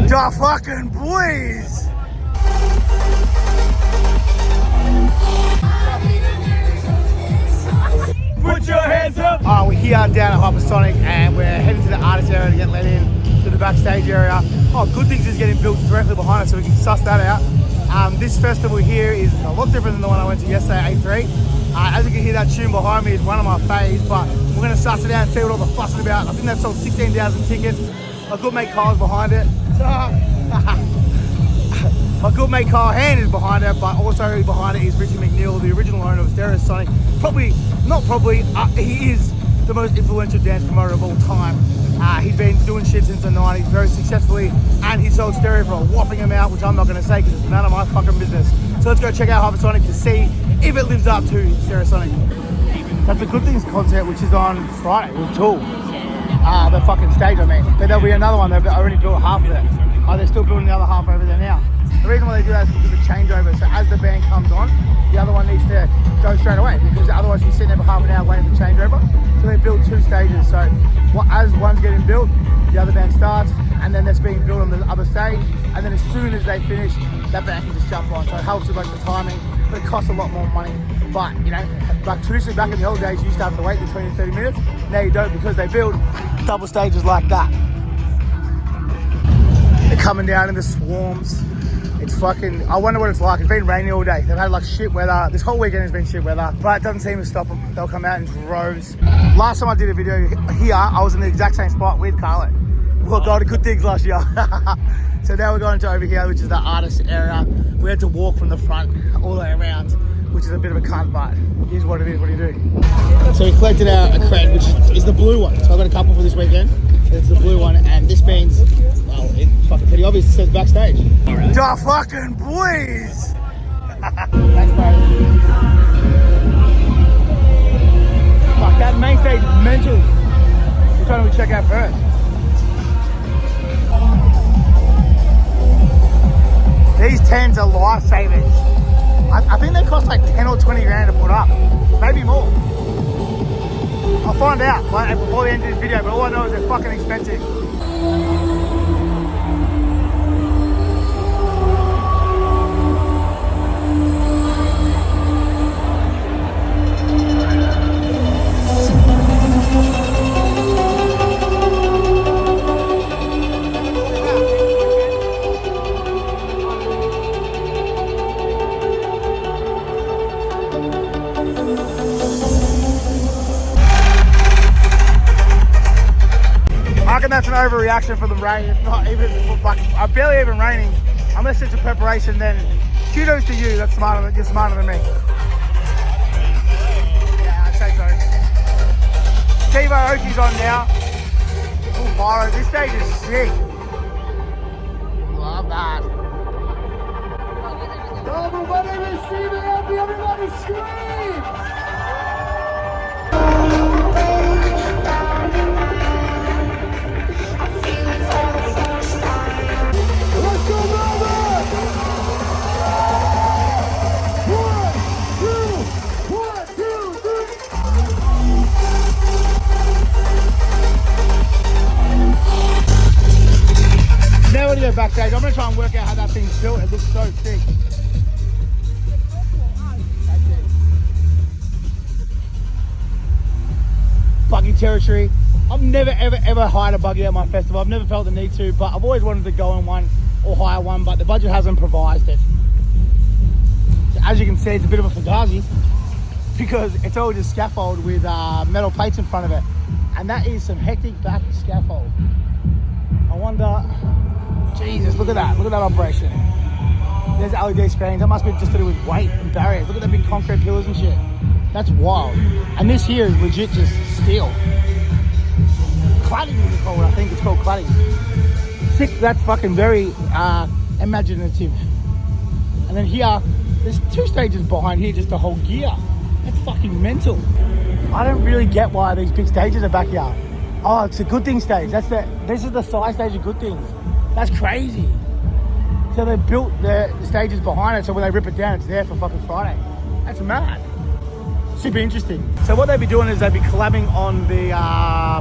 Da fucking boys! Put your hands up! We're here down at Hypersonic and we're heading to the artist area to get let in to the backstage area. Good Things is getting built directly behind us so we can suss that out. This festival here is a lot different than the one I went to yesterday, A3. As you can hear, that tune behind me is one of my faves, but we're going to suss it out and see what all the fuss is about. I think they've sold 16,000 tickets. My good mate Carl's behind it. My good mate Carl Hand is behind it, but also behind it is Richard McNeil, the original owner of Hypersonic. He is the most influential dance promoter of all time. He's been doing shit since the 90s very successfully, and he sold stereo for a whopping amount, which I'm not going to say because it's none of my fucking business. So let's go check out Hypersonic to see if it lives up to Hypersonic. That's a Good Things concert, which is on Friday with Tool. The fucking stage, I mean. But there'll be another one. They've already built half of it. They're still building the other half over there now. The reason why they do that is because of the changeover. So as the band comes on, the other one needs to go straight away because otherwise you're sitting there for half an hour waiting for changeover. So they build two stages. So as one's getting built, the other band starts, and then that's being built on the other stage. And then as soon as they finish, that band can just jump on. So it helps with like the timing, but it costs a lot more money. But you know, like traditionally back in the old days, you used to have to wait the 20 to 30 minutes. Now you don't because they build double stages like that. They're coming down in the swarms. It's fucking, I wonder what it's like. It's been rainy all day. They've had like shit weather. This whole weekend has been shit weather, but it doesn't seem to stop them. They'll come out in droves. Last time I did a video here, I was in the exact same spot with Carlo. We got Good Things last year. So now we're going to over here, which is the artist area. We had to walk from the front all the way around, which is a bit of a cunt, but it is what it is. What do you do? So we collected a cred, which is the blue one. So I got a couple for this weekend. It's the blue one, and this means, well, it's fucking pretty obvious. It says backstage. Da fucking boys! Thanks, bro. Fuck, that main stage is mental. Which one do we check out first? These tents are lifesavers. I think they cost like 10 or 20 grand to put up. Maybe more. I'll find out before the end of this video, but all I know is they're fucking expensive. That's an overreaction for the rain. It's not even, like, barely even raining. Unless it's a preparation, then kudos to you. That's smarter. You're smarter than me. Yeah, I'd say so. TiVo Oki's on now. Oh, Myro, this stage is sick. Love that. Everybody receive it, everybody scream! Now when you go backstage, I'm going to try and work out how that thing's built. It looks so thick. Buggy territory. I've never ever hired a buggy at my festival. I've never felt the need to, but I've always wanted to go on one or hire one, but the budget hasn't provided it. So as you can see, it's a bit of a fugazi because it's all just scaffold with metal plates in front of it. And that is some hectic back scaffold. I wonder, Jesus, look at that operation. There's LED screens. That must be just to do with weight and barriers. Look at the big concrete pillars and shit. That's wild. And this here is legit just steel. Cladding is it called, I think it's called cladding. Sick, that's fucking very imaginative. And then here, there's two stages behind here just to hold gear. That's fucking mental. I don't really get why these big stages are back here. Oh, it's a Good Thing stage. This is the side stage of Good Things. That's crazy. So they built the stages behind it, so when they rip it down, it's there for fucking Friday. That's mad. super interesting. So what they'd be doing is they'd be collabing on the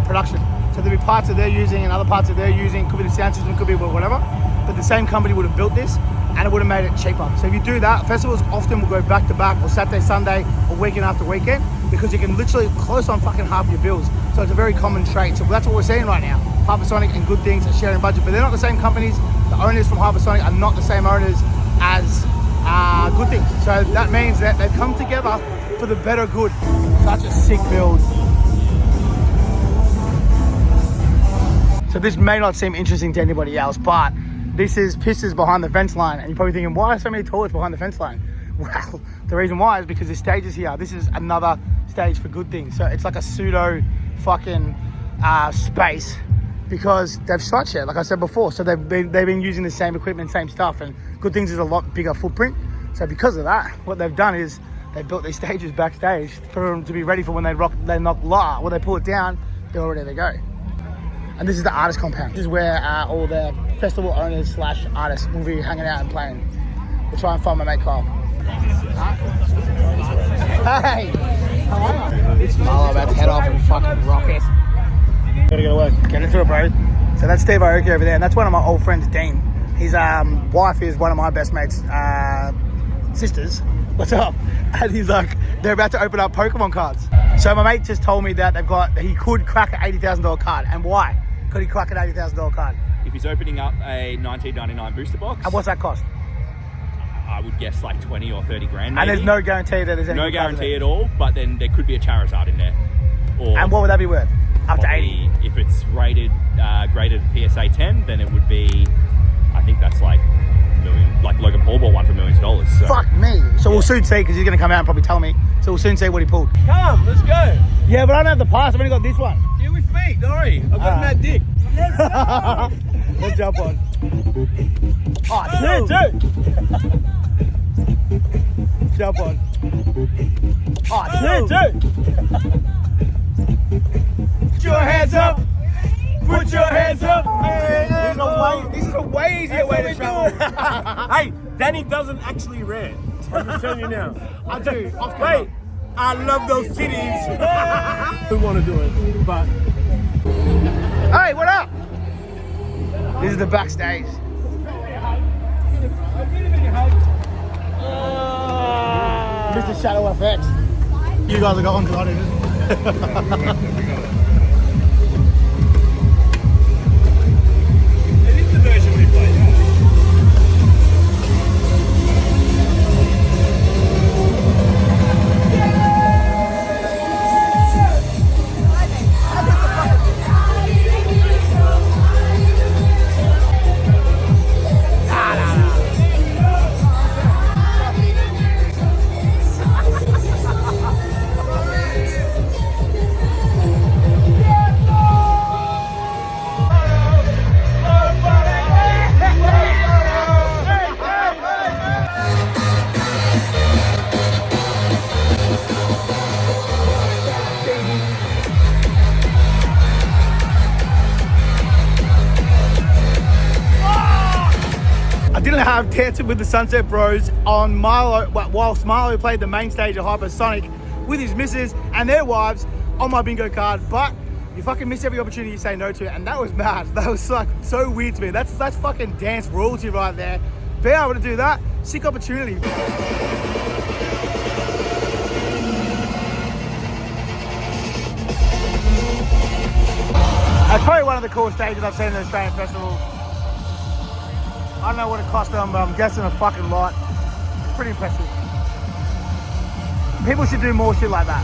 production. So there'd be parts that they're using and other parts that they're using. Could be the sound system, could be whatever. But the same company would have built this and it would have made it cheaper. So if you do that, festivals often will go back to back or Saturday, Sunday or weekend after weekend because you can literally close on fucking half your bills. So it's a very common trait. So that's what we're seeing right now. Hypersonic and Good Things are sharing budget, but they're not the same companies. The owners from Hypersonic are not the same owners as Good Things. So that means that they've come together for the better good. Such a sick build. So this may not seem interesting to anybody else, but this is pisses behind the fence line. And you're probably thinking, why are so many toilets behind the fence line? Well, the reason why is because this stage is here. This is another stage for Good Things. So it's like a pseudo fucking space because they've shot shit, like I said before. So they've been using the same equipment, same stuff, and Good Things is a lot bigger footprint. So because of that, what they've done is they built these stages backstage for them to be ready for when they knock lot. When they pull it down, they're already there to go. And this is the artist compound. This is where all the festival owners / artists will be hanging out and playing. We'll try and find my mate Kyle. Hey! How are you? It's Marlo about to head off and fucking rock it. Gotta go to work. Get into it, bro. So that's Steve Aoki over there, and that's one of my old friends, Dean. His wife is one of my best mates' sisters. What's up? And he's like, they're about to open up Pokemon cards. So my mate just told me that he could crack an $80,000 card. And why could he crack an $80,000 card? If he's opening up a $19.99 booster box. And what's that cost? I would guess like 20 or 30 grand maybe. And there's no guarantee that there's any. No guarantee at all, but then there could be a Charizard in there. Or and what would that be worth? Up to 80? If it's rated, graded PSA 10, then it would be, I think that's like like Logan Paul bought one for $millions. So. Fuck me. So we'll soon see, because he's going to come out and probably tell me. So we'll soon see what he pulled. Come, let's go. Yeah, but I don't have the pass. I've only got this one. You're with me, don't worry. I've got a mad dick. Let's go. Let's jump on. Oh, dude. Jump on. Oh, dude. Put your hands up. Put your hands up. This is a way easier way to travel. Hey, Danny doesn't actually rant. I'm just telling you now. I do. Wait, I love those titties. We want to do it, but... Hey, what up? This is the backstage. Mr. Shadow FX. You guys are going because I didn't. It is the version we played. Have Dancing with the Sunset Bros on Milo, whilst Milo played the main stage of Hypersonic with his missus and their wives on my bingo card, but you fucking miss every opportunity you say no to it, and that was mad. That was like so weird to me. That's fucking dance royalty right there. Being able to do that, sick opportunity. That's probably one of the coolest stages I've seen in the Australian Festival. I don't know what it cost them, but I'm guessing a fucking lot. It's pretty impressive. People should do more shit like that.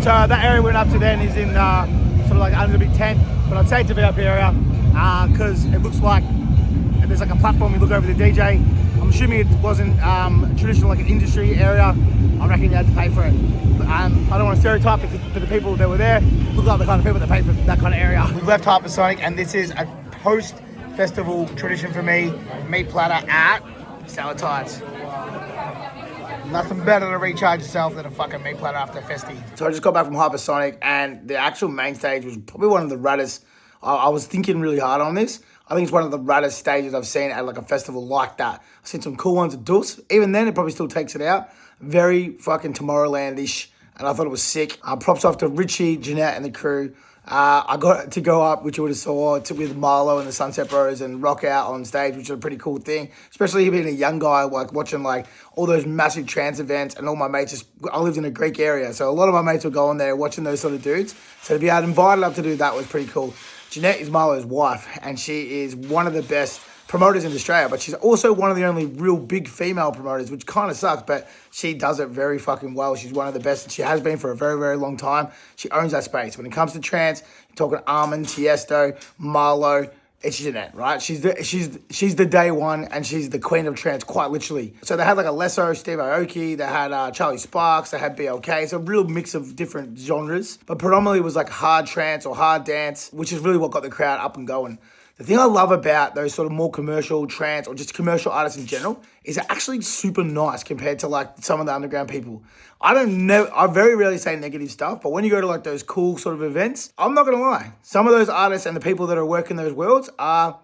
So that area we went up to then is in sort of like under the big tent, but I'd say it's a VIP area because it looks like there's like a platform. You look over the DJ. I'm assuming it wasn't traditional like an industry area. I reckon you had to pay for it. But, I don't want to stereotype, but the people that were there look like the kind of people that pay for that kind of area. We've left Hypersonic, and this is a post-festival tradition for me. Meat platter at Salatides. Nothing better to recharge yourself than a fucking meat platter after a festi. So I just got back from Hypersonic, and the actual main stage was probably one of the raddest. I was thinking really hard on this. I think it's one of the raddest stages I've seen at like a festival like that. I've seen some cool ones at Dus. Even then, it probably still takes it out. Very fucking Tomorrowland-ish, and I thought it was sick. Props off to Richie, Jeanette, and the crew. I got to go up, which you would have saw, with Marlo and the Sunset Bros and rock out on stage, which is a pretty cool thing. Especially being a young guy, like watching like all those massive trance events, and all my mates. I lived in a Greek area, so a lot of my mates were going there watching those sort of dudes. So to be invited up to do that was pretty cool. Jeanette is Marlo's wife, and she is one of the best promoters in Australia, but she's also one of the only real big female promoters, which kind of sucks, but she does it very fucking well. She's one of the best, and she has been for a very, very long time. She owns that space. When it comes to trance, you're talking Armin, Tiesto, Marlo, it's Jeanette, right? She's the day one, and she's the queen of trance, quite literally. So they had like a Lesso, Steve Aoki, they had Charlie Sparks, they had BLK. It's a real mix of different genres, but predominantly it was like hard trance or hard dance, which is really what got the crowd up and going. The thing I love about those sort of more commercial trance or just commercial artists in general is they're actually super nice compared to like some of the underground people. I very rarely say negative stuff, but when you go to like those cool sort of events, I'm not going to lie. Some of those artists and the people that are working those worlds are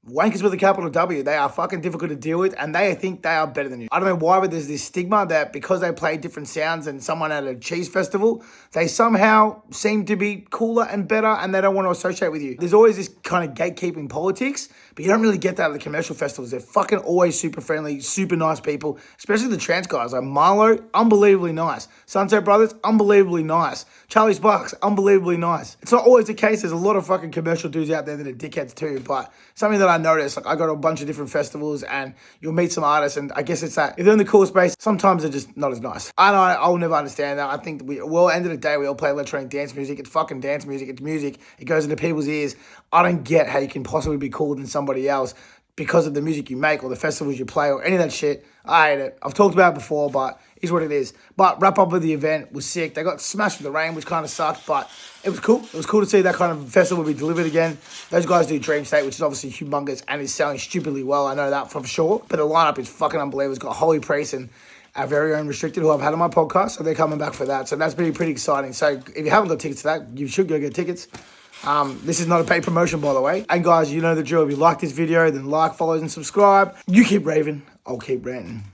wankers with a capital W. They are fucking difficult to deal with, and they think they are better than you. I don't know why, but there's this stigma that because they play different sounds than someone at a cheese festival, they somehow seem to be cooler and better, and they don't want to associate with you. There's always this kind of gatekeeping politics, but you don't really get that at the commercial festivals. They're fucking always super friendly, super nice people, especially the trance guys. Like Marlo, unbelievably nice. Sunset Brothers, unbelievably nice. Charlie Sparks, unbelievably nice. It's not always the case. There's a lot of fucking commercial dudes out there that are dickheads too, but something that I noticed, like I go to a bunch of different festivals and you'll meet some artists, and I guess it's that if they're in the cool space, sometimes they're just not as nice. I'll never understand that. I think at the end of the day, we all play electronic dance music. It's fucking dance music. It's music. It goes into people's ears. I don't get how you can possibly be cooler than somebody else because of the music you make or the festivals you play or any of that shit. I hate it. I've talked about it before, but it's what it is. But wrap up with the event was sick. They got smashed with the rain, which kind of sucked, but it was cool. It was cool to see that kind of festival be delivered again. Those guys do Dream State, which is obviously humongous and is selling stupidly well. I know that for sure. But the lineup is fucking unbelievable. It's got Holy Priest and our very own Restricted, who I've had on my podcast, so they're coming back for that. So that's pretty exciting. So if you haven't got tickets to that, you should go get tickets. This is not a paid promotion, by the way. And guys, you know the drill. If you like this video, then like, follow, and subscribe. You keep raving, I'll keep ranting.